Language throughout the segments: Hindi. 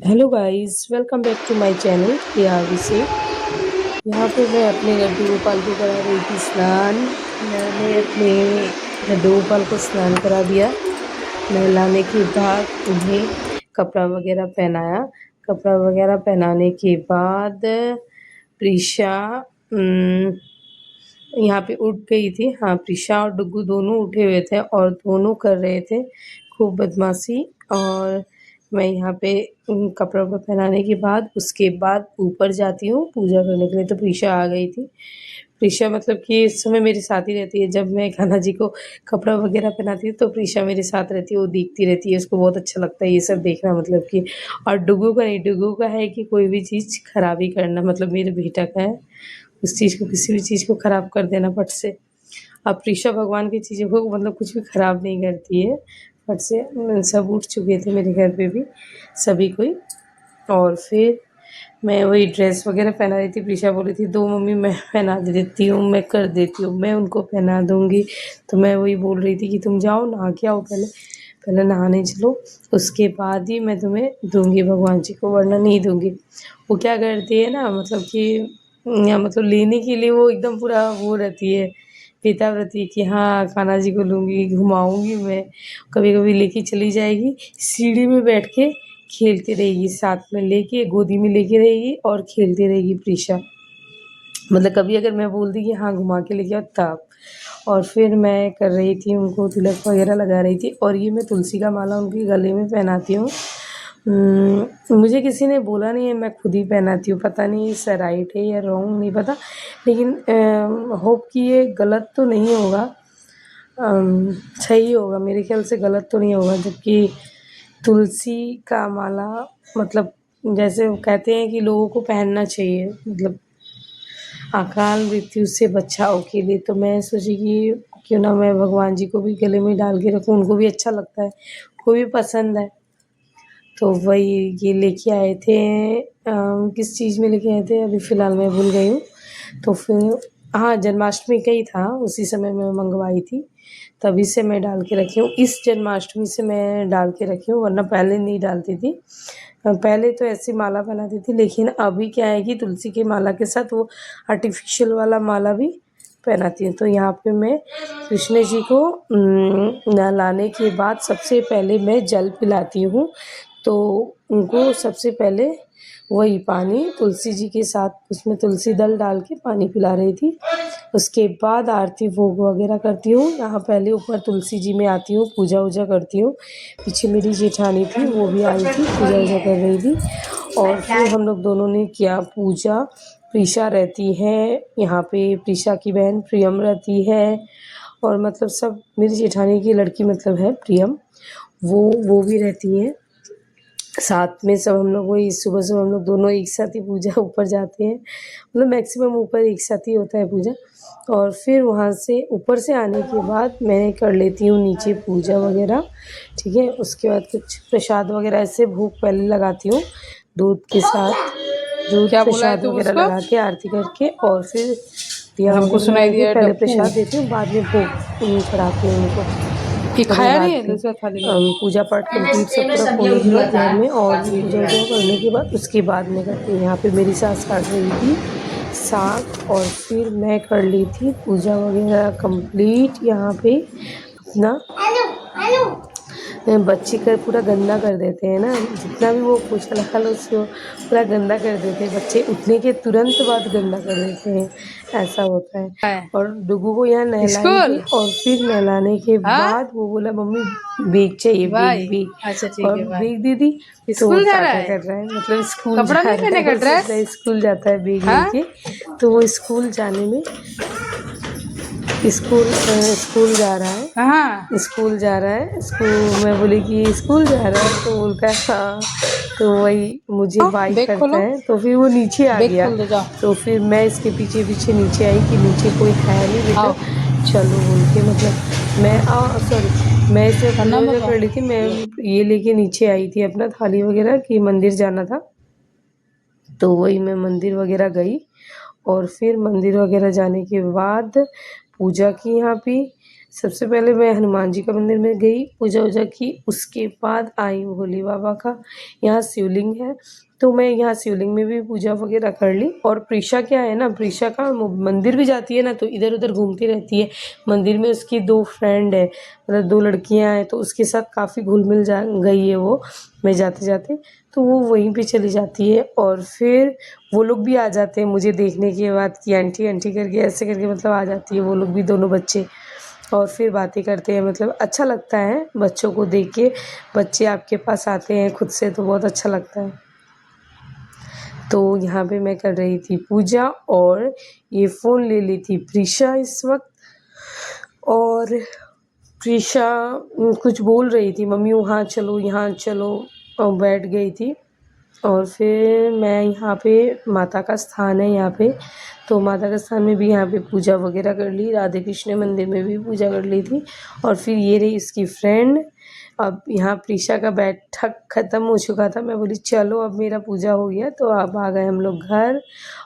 Hello guys, welcome back to my channel Priya से। यहाँ पे मैं अपने लड्डू गोपाल को करा रही थी स्नान। मैंने अपने लड्डू गोपाल को स्नान करा दिया। नहलाने के बाद उन्हें कपड़ा वगैरह पहनाया। कपड़ा वगैरह पहनाने के बाद प्रीशा यहाँ पे उठ गई थी। हाँ, प्रीशा और डुग्गू दोनों उठे हुए थे और दोनों कर रहे थे खूब बदमाशी। और मैं यहाँ पे कपड़ा वपड़ा पहनाने के बाद उसके बाद ऊपर जाती हूँ पूजा करने के लिए। तो प्रीशा आ गई थी। प्रीशा मतलब कि इस समय मेरे साथ ही रहती है। जब मैं कान्हा जी को कपड़ा वगैरह पहनाती हूँ तो प्रीशा मेरे साथ रहती है, वो देखती रहती है। उसको बहुत अच्छा लगता है ये सब देखना, मतलब कि। और डुग्गू का नहीं, डुग्गू का है कि कोई भी चीज़ खराबी करना, मतलब मेरे बेटा का है उस चीज़ को, किसी भी चीज़ को ख़राब कर देना फट से। अब प्रीशा भगवान की चीज़ों को मतलब कुछ भी ख़राब नहीं करती है फट से। सब उठ चुके थे मेरे घर पे भी सभी कोई। और फिर मैं वही ड्रेस वगैरह पहना रही थी। प्रीशा बोली थी दो मम्मी मैं पहना देती हूँ, मैं कर देती हूँ, मैं उनको पहना दूँगी। तो मैं वही बोल रही थी कि तुम जाओ नहा के आओ, पहले पहले नहाने चलो, उसके बाद ही मैं तुम्हें दूँगी भगवान जी को, वरना नहीं दूँगी। वो क्या करती है ना, मतलब कि या मतलब लेने के लिए वो एकदम पूरा वो रहती है, पेटाव्रती कि हाँ कान्हा जी को लूँगी, घुमाऊँगी मैं। कभी-कभी लेके चली जाएगी, सीढ़ी में बैठ के खेलती रहेगी, साथ में लेके गोदी में लेके रहेगी और खेलती रहेगी प्रीशा। मतलब कभी अगर मैं बोल दी कि हाँ घुमा के लेके आओ तब। और फिर मैं कर रही थी उनको तिलक वगैरह लगा रही थी। और ये मैं तुलसी का माला उनके गले में पहनाती हूँ। मुझे किसी ने बोला नहीं है, मैं खुद ही पहनाती हूँ। पता नहीं इससे राइट है या रॉन्ग नहीं पता, लेकिन होप कि ये गलत तो नहीं होगा। सही होगा मेरे ख्याल से, गलत तो नहीं होगा। जबकि तुलसी का माला मतलब जैसे वो कहते हैं कि लोगों को पहनना चाहिए, मतलब अकाल मृत्यु से बचाव के लिए। तो मैं सोची कि क्यों ना मैं भगवान जी को भी गले में डाल के रखूँ, उनको भी अच्छा लगता है, उनको भी पसंद है। तो वही ये लेके आए थे। किस चीज़ में लेके आए थे अभी फ़िलहाल मैं भूल गई हूँ। तो फिर हाँ, जन्माष्टमी का ही था, उसी समय मैं मंगवाई थी, तभी से मैं डाल के रखी हूँ। इस जन्माष्टमी से मैं डाल के रखी हूँ, वरना पहले नहीं डालती थी। पहले तो ऐसी माला बनाती थी, लेकिन अभी क्या है कि तुलसी की माला के साथ वो आर्टिफ़िशियल वाला माला भी पहनाती हूँ। तो यहाँ पे मैं कृष्ण जी को नहलाने के बाद सबसे पहले मैं जल पिलाती हूँ। तो उनको सबसे पहले वही पानी तुलसी जी के साथ, उसमें तुलसी दल डाल के पानी पिला रही थी। उसके बाद आरती भोग वगैरह करती हूँ। यहाँ पहले ऊपर तुलसी जी में आती हूँ, पूजा वूजा करती हूँ। पीछे मेरी जेठानी थी, वो भी आई थी, पूजा वूजा कर रही थी। और फिर हम लोग दोनों ने किया पूजा। प्रीशा रहती है यहाँ पे, प्रीशा की बहन प्रियम रहती है, और मतलब सब मेरी जेठानी की लड़की मतलब है प्रियम, वो भी रहती है साथ में। सब हम लोग वही सुबह-सुबह हम लोग दोनों एक साथ ही पूजा ऊपर जाते हैं। मतलब मैक्सिमम ऊपर एक साथ ही होता है पूजा। और फिर वहाँ से ऊपर से आने के बाद मैं कर लेती हूँ नीचे पूजा वगैरह, ठीक है। उसके बाद कुछ प्रसाद वगैरह ऐसे भोग पहले लगाती हूँ, दूध के साथ, दूध क्या बोला है प्रसाद तुम वगैरह उसको? लगा के आरती करके, और फिर दिया हमको वगैरह सुनाई लगा के दिया है पहले डप्पू। प्रसाद देती हूँ, बाद में भोग चढ़ाती हूँ उनको। ये और खाया नहीं रात है में दूसरा थाली में। पूजा पाठ कंप्लीट सब पूरा होने के बाद घर में, और पूजा वूजा करने के बाद उसके बाद मैं करती हूँ। यहाँ पे मेरी सास काट रही थी साग, और फिर मैं कर ली थी पूजा वगैरह कंप्लीट। यहाँ पे अपना बच्चे का पूरा गंदा कर देते हैं ना, जितना भी वो पोछा लगा लो उसको पूरा गंदा कर देते हैं बच्चे, उठने के तुरंत बाद गंदा कर देते हैं, ऐसा होता है। है और डुगू को यहाँ नहलाई स्कूल। थी, और फिर नहलाने के हाँ बाद वो बोला मम्मी बेग चाहिए, बेग भाई। अच्छा बेग। ठीक और है भाई। बेग दीदी, तो वो स्कूल जा रहा टाटा है। कर रहा है, मतलब स्कूल कपड़ा जा नहीं रहा है, पहनेगा वो सोच ड्रेस। रहा है स्कूल जाता है बेग हाँ लेके। तो वो स्कूल जाने में स्कूल जा रहा है, कहाँ। स्कूल जा रहा है। स्कूल मैं बोली कि स्कूल जा रहा है, तो बोलता है हाँ। तो वही मुझे बाई बैग करता खोलो। है, तो फिर वो नीचे आ बैग गया। खोल दो जाओ। तो फिर मैं इसके पीछे पीछे नीचे आई कि नीचे कोई है नहीं बेटा, आओ। चलो बोल के, मतलब मैं सॉरी, मैं इसमें पूजा प्रणाम वूजा बाबा। कर ली थी। मैं ये लेके नीचे आई थी अपना थाली वगैरह कि मंदिर जाना था। तो वही मैं मंदिर वगैरह गई, और फिर मंदिर वगैरह जाने के बाद पूजा की यहाँ पे। सबसे पहले मैं हनुमान जी का मंदिर में गई, पूजा वूजा की, उसके बाद आई भोले बाबा का, यहाँ शिवलिंग है तो मैं यहाँ शिवलिंग में भी पूजा वगैरह कर ली। और प्रीशा क्या है ना, प्रीशा का मंदिर भी जाती है ना तो इधर उधर घूमती रहती है। मंदिर में उसकी 2 फ्रेंड है, मतलब 2 लड़कियां हैं, तो उसके साथ काफ़ी घुल मिल जा गई है वो। मैं जाते जाते तो वो वहीं पे चली जाती है, और फिर वो लोग भी आ जाते हैं मुझे देखने के बाद कि आंटी आंटी करके ऐसे करके मतलब आ जाती है वो लोग भी, दोनों बच्चे। और फिर बातें करते हैं, मतलब अच्छा लगता है बच्चों को देख के। बच्चे आपके पास आते हैं खुद से तो बहुत अच्छा लगता है। तो यहाँ पे मैं कर रही थी पूजा, और ये फ़ोन ले ली थी प्रीशा इस वक्त। और प्रीशा कुछ बोल रही थी, मम्मी वहाँ चलो यहाँ चलो, और बैठ गई थी। और फिर मैं यहाँ पे, माता का स्थान है यहाँ पे, तो माता का स्थान में भी यहाँ पे पूजा वगैरह कर ली, राधे कृष्ण मंदिर में भी पूजा कर ली थी। और फिर ये रही इसकी फ्रेंड। अब यहाँ प्रीशा का बैठक ख़त्म हो चुका था, मैं बोली चलो अब मेरा पूजा हो गया, तो अब आ गए हम लोग घर।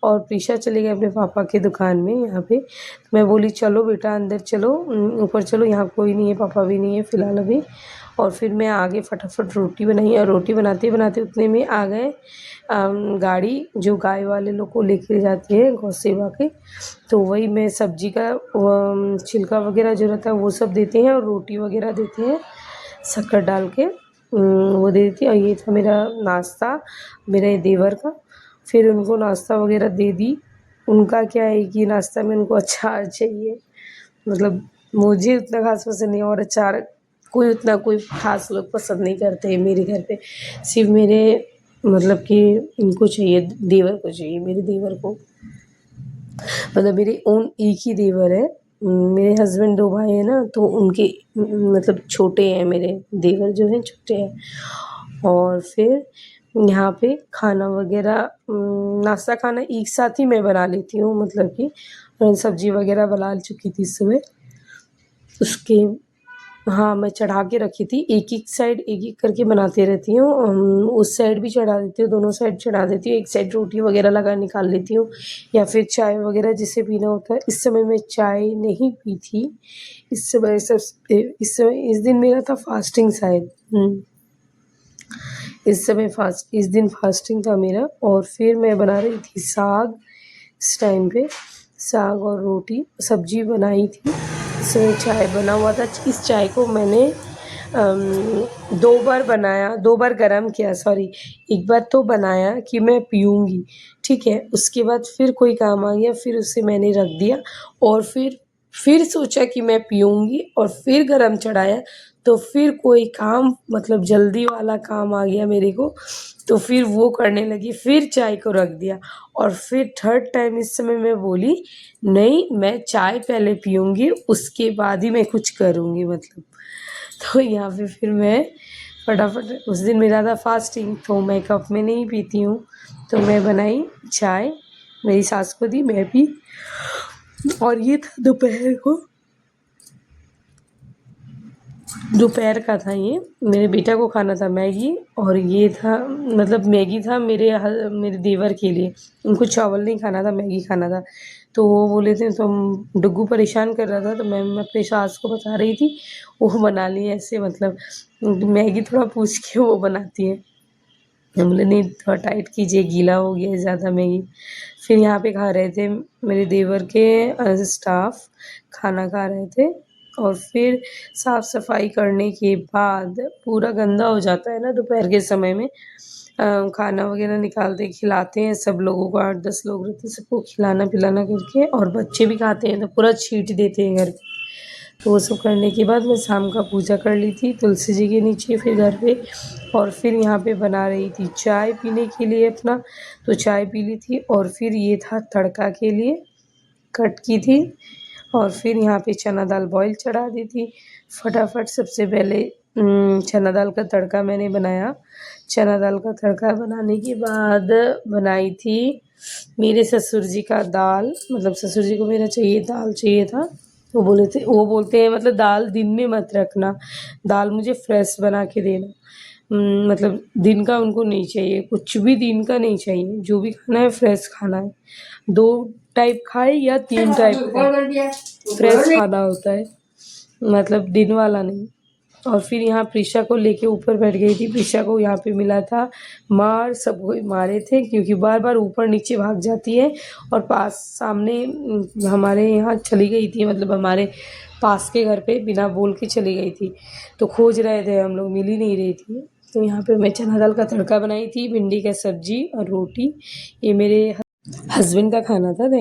और प्रीशा चली गई अपने पापा की दुकान में यहाँ पे। तो मैं बोली चलो बेटा अंदर चलो, ऊपर चलो, यहाँ कोई नहीं है, पापा भी नहीं है फ़िलहाल अभी। और फिर मैं आगे फटाफट रोटी बनाई, और रोटी बनाते बनाते उतने में आ गए गाड़ी जो गाय वाले लोग को लेके जाती है गौ सेवा के। तो वही मैं सब्जी का छिलका वगैरह जो रहता है वो सब देते हैं, और रोटी वगैरह देते हैं शक्कर डाल के, वो दे देती है। और ये था मेरा नाश्ता, मेरे देवर का। फिर उनको नाश्ता वगैरह दे दी। उनका क्या है कि नाश्ता में उनको अचार चाहिए, मतलब मुझे उतना खास पसंद नहीं है, और अचार कोई उतना कोई खास लोग पसंद नहीं करते हैं मेरे घर पे। सिर्फ मेरे मतलब कि इनको चाहिए, देवर को चाहिए, मेरे देवर को, मतलब मेरे ओन एक ही देवर है। मेरे हस्बैंड 2 भाई हैं ना, तो उनके मतलब छोटे हैं मेरे देवर जो हैं, छोटे हैं। और फिर यहाँ पे खाना वगैरह, नाश्ता खाना एक साथ ही मैं बना लेती हूँ, मतलब कि सब्जी वगैरह बना चुकी थी सुबह। उसके हाँ, मैं चढ़ा के रखी थी, एक-एक साइड एक-एक करके बनाते रहती हूँ। उस साइड भी चढ़ा देती हूँ, दोनों साइड चढ़ा देती हूँ, एक साइड रोटी वगैरह लगा निकाल लेती हूँ, या फिर चाय वगैरह जिसे पीना होता है। इस समय मैं चाय नहीं पी थी, इस समय इस दिन मेरा था फास्टिंग शायद। इस दिन फास्टिंग था मेरा। और फिर मैं बना रही थी साग, इस टाइम पे साग और रोटी सब्जी बनाई थी। इसमें चाय बना हुआ था, इस चाय को मैंने 2 बार बनाया, 2 बार गरम किया, सॉरी, एक बार तो बनाया कि मैं पीऊँगी, ठीक है? उसके बाद फिर कोई काम आ गया, फिर उसे मैंने रख दिया, और फिर सोचा कि मैं पीऊँगी, और फिर गरम चढ़ाया, तो फिर कोई काम, मतलब जल्दी वाला काम आ गया मेरे को, तो फिर वो करने लगी, फिर चाय को रख दिया। और फिर थर्ड टाइम इस समय मैं बोली नहीं, मैं चाय पहले पीऊँगी, उसके बाद ही मैं कुछ करूँगी, मतलब। तो यहाँ पे फिर मैं फटाफट, उस दिन मेरा था फास्टिंग, तो मैं कप में नहीं पीती हूँ, तो मैं बनाई चाय, मेरी सास को दी, मैं पी। और ये था दोपहर का था ये। मेरे बेटा को खाना था मैगी, और ये था, मतलब मैगी था मेरे देवर के लिए। उनको चावल नहीं खाना था, मैगी खाना था। तो वो बोले थे, तो डुग्गू परेशान कर रहा था, तो मैं अपनी सास को बता रही थी, वो बना ली ऐसे, मतलब मैगी थोड़ा पूछ के वो बनाती है। हम बोले नहीं, थोड़ा टाइट कीजिए, गीला हो गया है ज़्यादा मैगी। फिर यहाँ पे खा रहे थे मेरे देवर के स्टाफ, खाना खा रहे थे। और फिर साफ़ सफाई करने के बाद पूरा गंदा हो जाता है ना दोपहर के समय में, खाना वगैरह निकालते खिलाते हैं सब लोगों को, 8-10 लोग रहते हैं, सबको खिलाना पिलाना करके, और बच्चे भी खाते हैं तो पूरा छींट देते हैं घर पे। तो वो सब करने के बाद मैं शाम का पूजा कर ली थी तुलसी जी के नीचे, फिर घर पे। और फिर यहाँ पे बना रही थी चाय पीने के लिए अपना, तो चाय पी ली थी। और फिर ये था तड़का के लिए, कट की थी। और फिर यहाँ पे चना दाल बॉईल चढ़ा दी थी। फटाफट सबसे पहले चना दाल का तड़का मैंने बनाया। चना दाल का तड़का बनाने के बाद बनाई थी मेरे ससुर जी का दाल, मतलब ससुर जी को मेरा दाल चाहिए था। वो बोलते हैं, मतलब दाल दिन में मत रखना, दाल मुझे फ्रेश बना के देना। मतलब दिन का उनको नहीं चाहिए, कुछ भी दिन का नहीं चाहिए, जो भी खाना है फ्रेश खाना है। 2 टाइप खाए या 3 टाइप खाए, फ्रेश खाना होता है। मतलब दिन वाला नहीं। और फिर यहाँ प्रिशा को लेके ऊपर बैठ गई थी। प्रिशा को यहाँ पे मिला था मार, सब कोई मारे थे क्योंकि बार बार ऊपर नीचे भाग जाती है और पास सामने हमारे यहाँ चली गई थी, मतलब हमारे पास के घर पे बिना बोल के चली गई थी। तो खोज रहे थे हम लोग, मिल ही नहीं रही थी। तो यहाँ पे मैं चना दाल का तड़का बनाई थी, भिंडी का सब्जी और रोटी। ये मेरे हस्बैंड का खाना था। थैंक